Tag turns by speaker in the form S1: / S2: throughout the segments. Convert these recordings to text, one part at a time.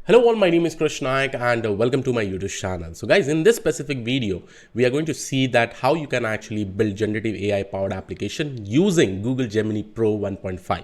S1: Hello all, my name is Krish Naik and welcome to my YouTube channel. So guys, in this specific video, we are going to see that how you can actually build generative AI powered application using Google Gemini Pro 1.5.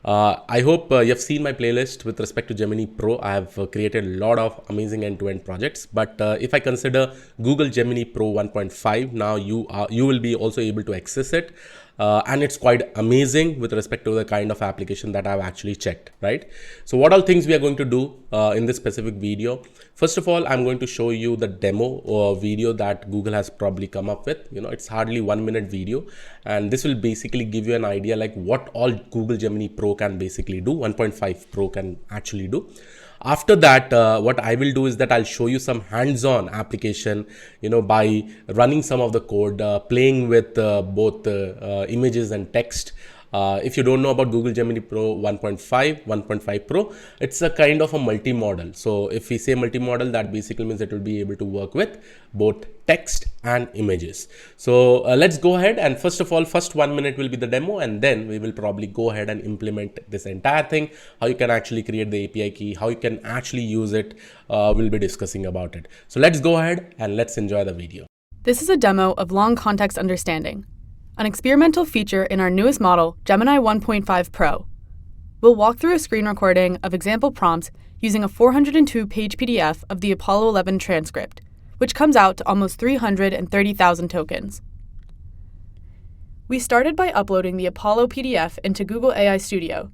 S1: I hope you have seen my playlist with respect to Gemini Pro. I have created a lot of amazing end-to-end projects, but if I consider Google Gemini Pro 1.5, now you will be also able to access it. And it's quite amazing with respect to the kind of application that I've actually checked, right? So what all things we are going to do in this specific video. First of all, I'm going to show you the demo video that Google has probably come up with. It's hardly 1 minute video, and this will basically give you an idea like what all Google Gemini Pro can basically do, 1.5 Pro can actually do. After that, what I will do is that I'll show you some hands-on application, by running some of the code, playing with both images and text. If you don't know about Google Gemini Pro 1.5, 1.5 Pro, it's a kind of a multimodal. So if we say multimodal, that basically means it will be able to work with both text and images. So let's go ahead, and first of all, first 1 minute will be the demo, and then we will probably go ahead and implement this entire thing, how you can actually create the API key, how you can actually use it. We'll be discussing about it. So let's go ahead and let's enjoy the video.
S2: This is a demo of long context understanding, an experimental feature in our newest model, Gemini 1.5 Pro. We'll walk through a screen recording of example prompts using a 402-page PDF of the Apollo 11 transcript, which comes out to almost 330,000 tokens. We started by uploading the Apollo PDF into Google AI Studio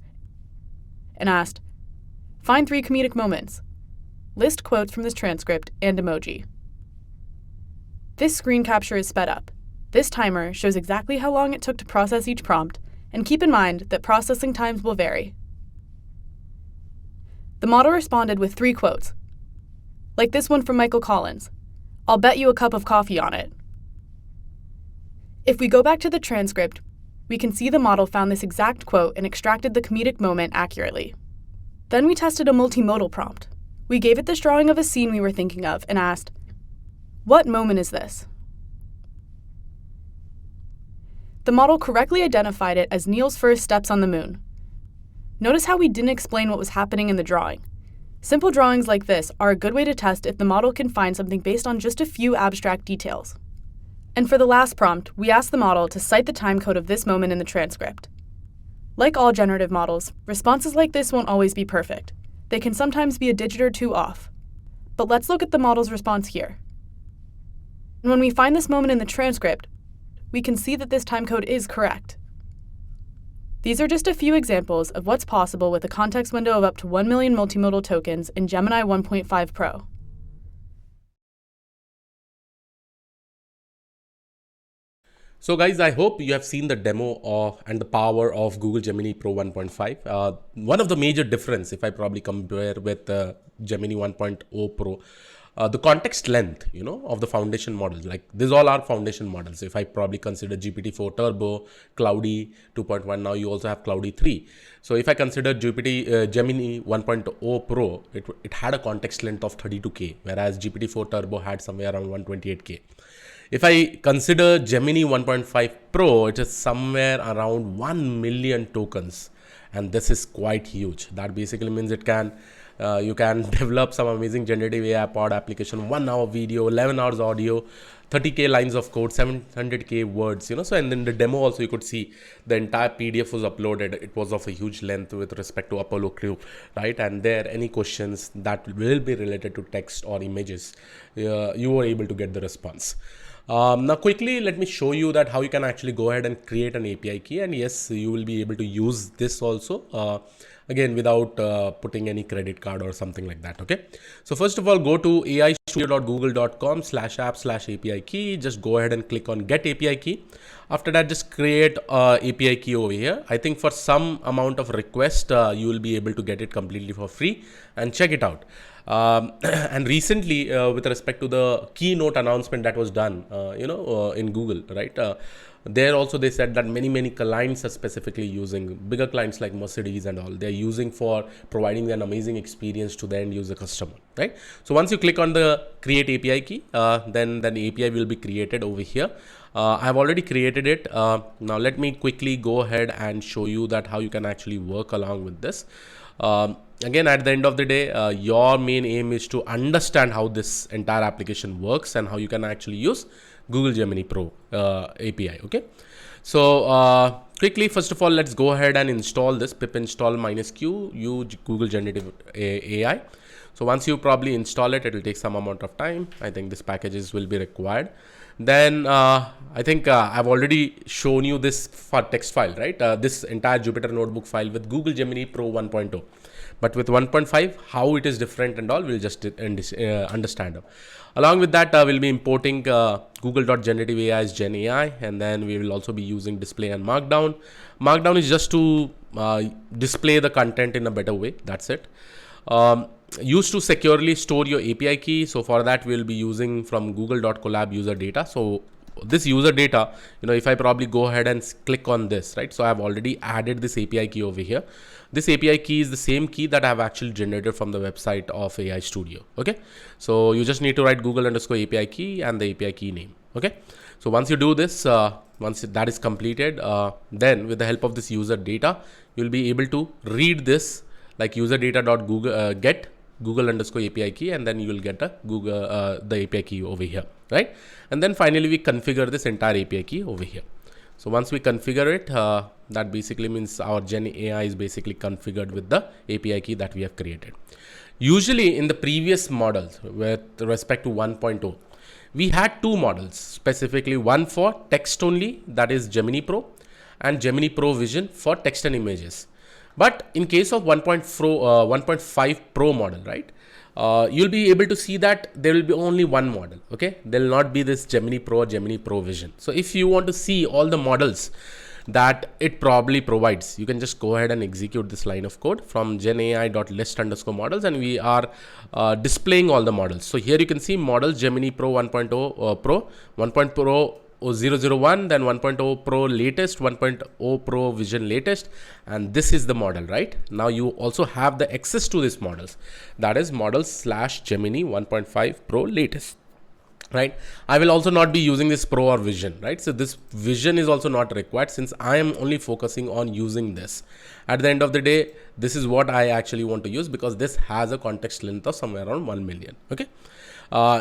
S2: and asked, find 3 comedic moments, list quotes from this transcript, and emoji. This screen capture is sped up. This timer shows exactly how long it took to process each prompt, and keep in mind that processing times will vary. The model responded with 3 quotes, like this one from Michael Collins, "I'll bet you a cup of coffee on it." If we go back to the transcript, we can see the model found this exact quote and extracted the comedic moment accurately. Then we tested a multimodal prompt. We gave it this drawing of a scene we were thinking of and asked, "What moment is this?" The model correctly identified it as Neil's first steps on the moon. Notice how we didn't explain what was happening in the drawing. Simple drawings like this are a good way to test if the model can find something based on just a few abstract details. And for the last prompt, we asked the model to cite the timecode of this moment in the transcript. Like all generative models, responses like this won't always be perfect. They can sometimes be a digit or 2 off. But let's look at the model's response here. And when we find this moment in the transcript, we can see that this timecode is correct. These are just a few examples of what's possible with a context window of up to 1 million multimodal tokens in Gemini 1.5 Pro.
S1: So guys, I hope you have seen the demo of and the power of Google Gemini Pro 1.5. One of the major difference, if I probably compare with Gemini 1.0 Pro, the context length, of the foundation models, like these all are foundation models. If I probably consider GPT-4 Turbo, Cloudy 2.1, now you also have Cloudy 3. So if I consider Gemini 1.0 Pro, it had a context length of 32K, whereas GPT-4 Turbo had somewhere around 128K. If I consider Gemini 1.5 Pro, it is somewhere around 1 million tokens, and this is quite huge. That basically means it can you can develop some amazing generative AI powered application, 1 hour video, 11 hours audio, 30K lines of code, 700K words, So, and then the demo also, you could see the entire PDF was uploaded. It was of a huge length with respect to Apollo Crew, right? And there, any questions that will be related to text or images, you were able to get the response. Now quickly, let me show you that how you can actually go ahead and create an API key, and yes, you will be able to use this also, again, without putting any credit card or something like that. Okay, so first of all, go to aistudio.google.com/app/API key. Just go ahead and click on get API key. After that, just create a API key over here. I think for some amount of request, you will be able to get it completely for free, and check it out. And recently, with respect to the keynote announcement that was done, in Google, right? There also they said that many clients are specifically using, bigger clients like Mercedes and all, they're using for providing an amazing experience to the end user customer, right? So once you click on the create API key, then API will be created over here. I have already created it. Now let me quickly go ahead and show you that how you can actually work along with this. again, at the end of the day, your main aim is to understand how this entire application works and how you can actually use Google Gemini Pro API. Okay. So quickly, first of all, let's go ahead and install this pip install -q Google Generative AI. So once you probably install it, it will take some amount of time. I think this packages will be required. Then I think I've already shown you this for text file, right? This entire Jupyter notebook file with Google Gemini Pro 1.0. But with 1.5, how it is different and all, we'll just understand. Along with that, we'll be importing Google.generative AI's Gen AI, and then we will also be using display and markdown. Markdown is just to display the content in a better way. That's it. Used to securely store your API key. So for that, we'll be using from google.collab user data. So this user data, if I probably go ahead and click on this, right? So I've already added this API key over here. This API key is the same key that I've actually generated from the website of AI Studio. Okay. So you just need to write Google_API key and the API key name. Okay. So once you do this, once that is completed, then with the help of this user data, you'll be able to read this like user data.google get Google_API key, and then you will get the the API key over here, right? And then finally we configure this entire API key over here. So once we configure it, that basically means our Gen AI is basically configured with the API key that we have created. Usually in the previous models with respect to 1.0, we had two models, specifically one for text only, that is Gemini Pro, and Gemini Pro Vision for text and images. But in case of 1.5 Pro model, right, you'll be able to see that there will be only one model. Okay, there will not be this Gemini Pro or Gemini Pro Vision. So if you want to see all the models that it probably provides, you can just go ahead and execute this line of code from genai.list_models, and we are displaying all the models. So here you can see models Gemini Pro 1.0 Pro, 1.0 Pro 001, then 1.0 Pro latest, 1.0 Pro Vision latest, and this is the model. Right now you also have the access to these models, that is models/Gemini 1.5 Pro latest. Right, I will also not be using this Pro or Vision, right? So this Vision is also not required, since I am only focusing on using this. At the end of the day, this is what I actually want to use, because this has a context length of somewhere around 1 million. Okay.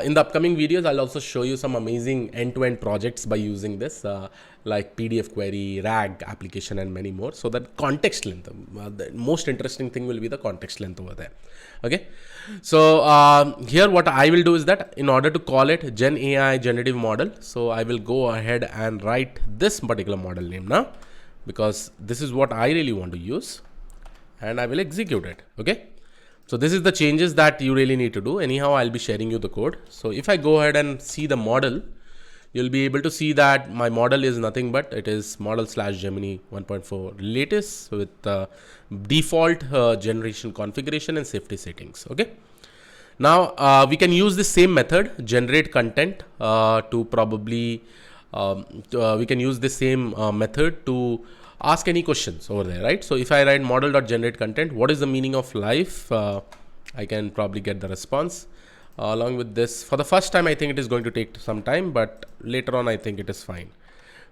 S1: In the upcoming videos, I'll also show you some amazing end-to-end projects by using this, like PDF query, RAG application, and many more. So that context length, the most interesting thing will be the context length over there. Okay. So here what I will do is that in order to call it Gen AI generative model, so I will go ahead and write this particular model name now, because this is what I really want to use, and I will execute it. Okay. So this is the changes that you really need to do. Anyhow, I'll be sharing you the code. So if I go ahead and see the model, you'll be able to see that my model is nothing but it is model/Gemini 1.4 latest with default generation configuration and safety settings. Okay. Now we can use the same method, generate content, to probably we can use the same method to ask any questions over there, right? So if I write model.generate content, what is the meaning of life? I can probably get the response. Along with this, for the first time, I think it is going to take some time, but later on, I think it is fine.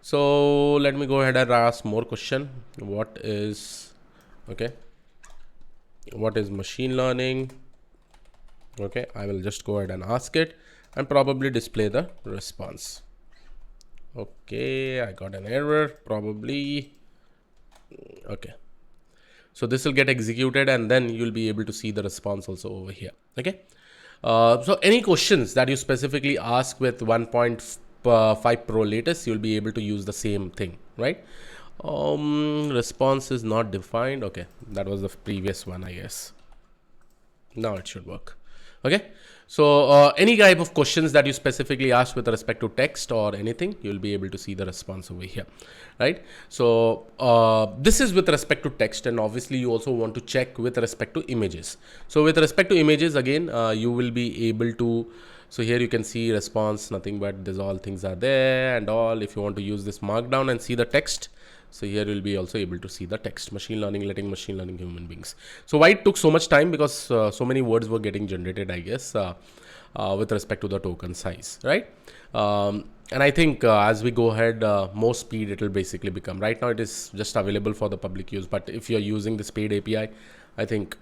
S1: So let me go ahead and ask more question. What is machine learning? Okay, I will just go ahead and ask it and probably display the response. Okay, I got an error, probably. Okay, so this will get executed, and then you'll be able to see the response also over here. Okay, so any questions that you specifically ask with 1.5 Pro latest, you'll be able to use the same thing, right? Response is not defined. Okay, that was the previous one, I guess. Now it should work. Okay, so any type of questions that you specifically ask with respect to text or anything, you'll be able to see the response over here, right? So this is with respect to text, and obviously you also want to check with respect to images. So with respect to images, again, you will be able to, so here you can see response, nothing but these all things are there and all. If you want to use this markdown and see the text, so here you'll be also able to see the text, machine learning, letting machine learning human beings. So why it took so much time? Because so many words were getting generated, I guess, with respect to the token size, right? And I think as we go ahead, more speed it will basically become. Right now it is just available for the public use, but if you're using this paid API, I think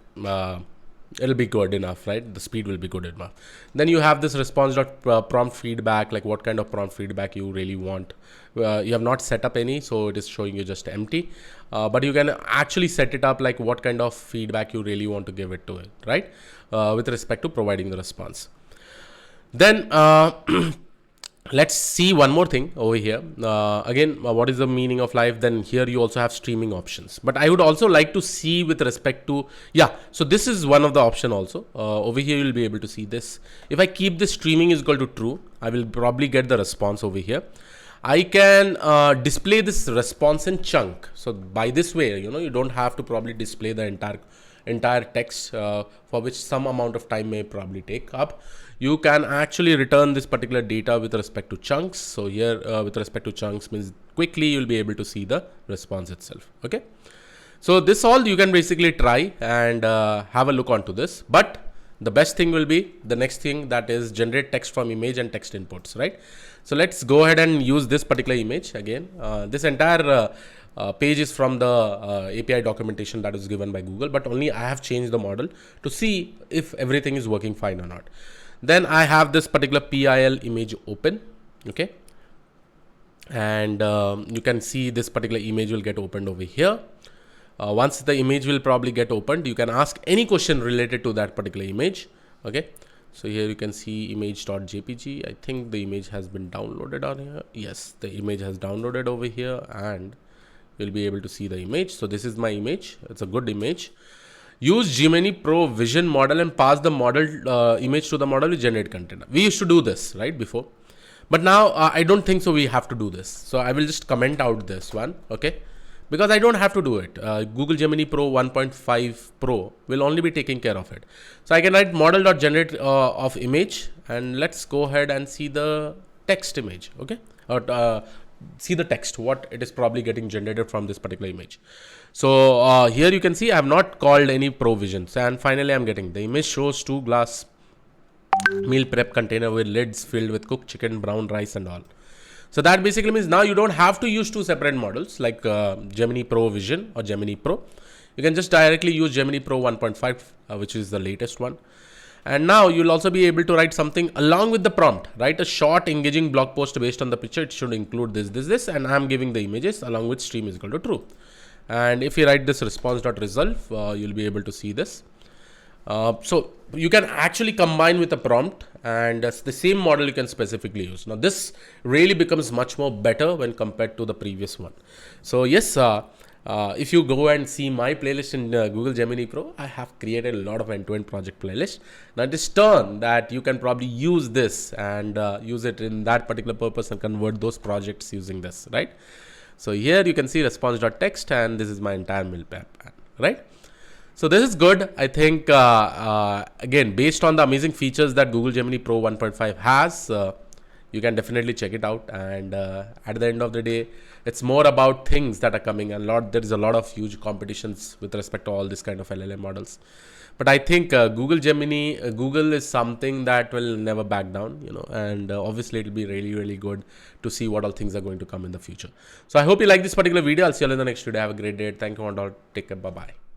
S1: it'll be good enough, right? The speed will be good enough. Then you have this response.prompt feedback, like what kind of prompt feedback you really want. You have not set up any, so it is showing you just empty. But you can actually set it up like what kind of feedback you really want to give it to it, right? With respect to providing the response. Then let's see one more thing over here. Again, what is the meaning of life? Then here you also have streaming options. But I would also like to see with respect to, yeah, so this is one of the option also. Over here you'll be able to see this. If I keep this streaming is equal to true, I will probably get the response over here. I can display this response in chunk. So by this way, you don't have to probably display the entire text, for which some amount of time may probably take up. You can actually return this particular data with respect to chunks. So here with respect to chunks means quickly you'll be able to see the response itself. Okay. So this all you can basically try and have a look onto this. But the best thing will be the next thing, that is generate text from image and text inputs, right? So let's go ahead and use this particular image again. This entire page is from the API documentation that is given by Google, but only I have changed the model to see if everything is working fine or not. Then I have this particular PIL image open, okay? And you can see this particular image will get opened over here. Once the image will probably get opened, you can ask any question related to that particular image, okay? So here you can see image.jpg. I think the image has been downloaded on here. Yes, the image has downloaded over here and you'll be able to see the image. So this is my image. It's a good image. Use Gemini Pro vision model and pass the model image to the model to generate content. We used to do this, right, before. But now I don't think so we have to do this. So I will just comment out this one, okay? Because I don't have to do it. Google Gemini Pro 1.5 Pro will only be taking care of it. So I can write model.generate of image, and let's go ahead and see the text image, okay? Or see the text, what it is probably getting generated from this particular image. So here you can see I have not called any provisions, and finally I'm getting the image shows 2 glass meal prep container with lids filled with cooked chicken, brown rice and all. So that basically means now you don't have to use 2 separate models like Gemini Pro Vision or Gemini Pro. You can just directly use Gemini Pro 1.5, which is the latest one. And now you'll also be able to write something along with the prompt. Write a short engaging blog post based on the picture. It should include this, and I'm giving the images along with stream is equal to true. And if you write this response.resolve, you'll be able to see this. So you can actually combine with a prompt, and that's the same model you can specifically use. Now this really becomes much more better when compared to the previous one. So yes, if you go and see my playlist in Google Gemini Pro, I have created a lot of end-to-end project playlist. Now it is turn that you can probably use this and use it in that particular purpose and convert those projects using this, right? So here you can see response.text, and this is my entire meal prep, right? So this is good. I think, again, based on the amazing features that Google Gemini Pro 1.5 has, you can definitely check it out. And at the end of the day, it's more about things that are coming, and there is a lot of huge competitions with respect to all this kind of LLM models. But I think Google is something that will never back down, and obviously it'll be really, really good to see what all things are going to come in the future. So I hope you like this particular video. I'll see you all in the next video. Have a great day. Thank you and all. Take care. Bye-bye.